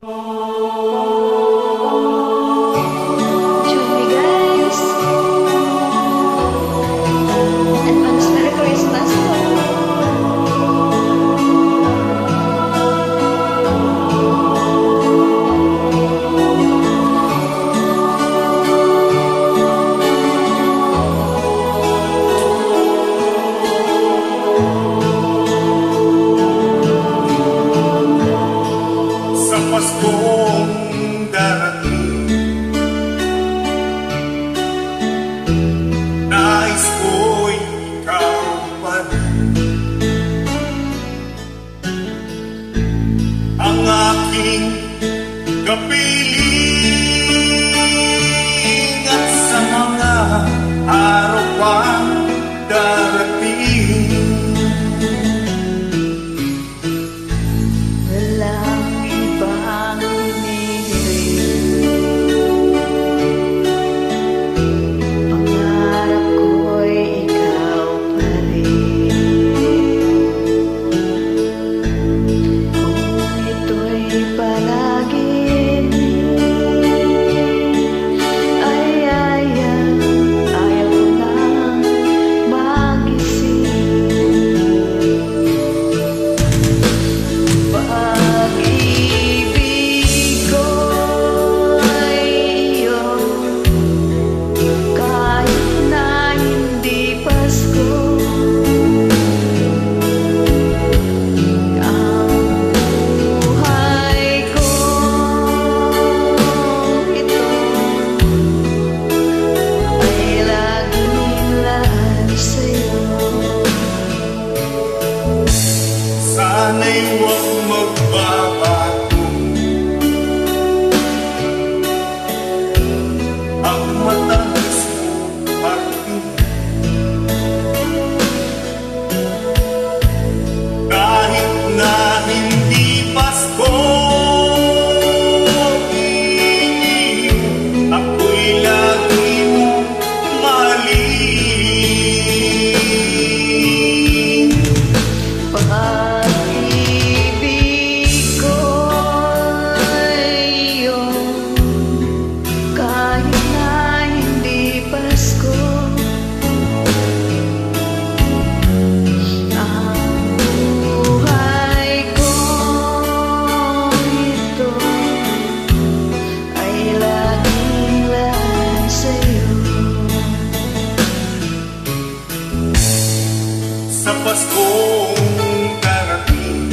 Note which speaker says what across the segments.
Speaker 1: Join me guys. Advance Merry Christmas po.
Speaker 2: Sa Paskong darating, nais ko'y ikaw pa rin ang aking kapiling, at sa mga araw pang darating,
Speaker 1: Walang ibang hinihiling. Pangarap ko'y ikaw pa rin. Kung ito'y panaginip, ay ayaw ko nang magising. Pag-ibig ko'y iyong kahit na hindi Pasko. Ang buhay ko ito ay laging laan sa'yo.
Speaker 2: sana'y huwag magbabago ang matamis mong pag-ibig. Kahit na hindi Pasko, ako'y lagi mong mahalin.
Speaker 1: Pag-ibig ko'y iyong kahit na hindi Pasko. Ang buhay ko ito ay laging laan sa'yo.
Speaker 2: Sa Paskong darating,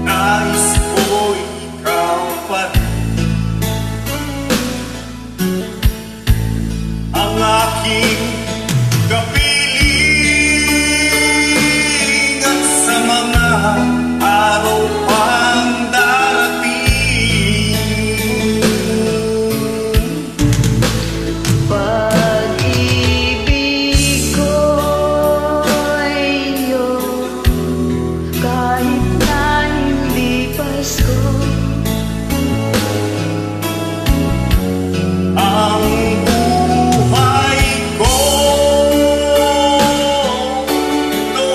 Speaker 2: nais ko'y ikaw pa rin ang aking kapiling, at sa mga araw pang darating,
Speaker 1: Pag-ibig ko'y iyong kahit na hindi Pasko.
Speaker 2: ang buhay ko ito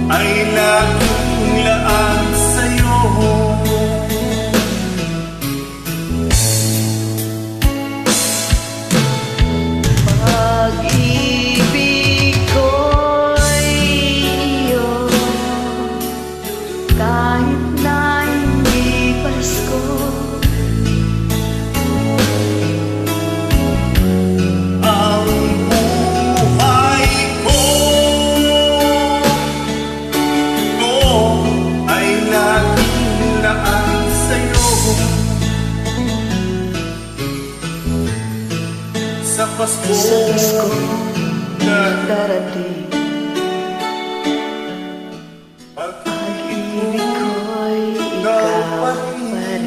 Speaker 2: ay laging laan sa'yo.
Speaker 1: Pag-ibig ko'y iyong kahit na hindi Pasko.
Speaker 2: Ang buhay ko ito ay laging laan sa'yo. Sa Pasko
Speaker 1: Sa Pasko darating, pag-ibig ko'y ikaw pa rin.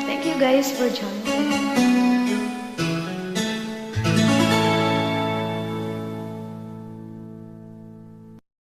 Speaker 1: Thank you guys for joining.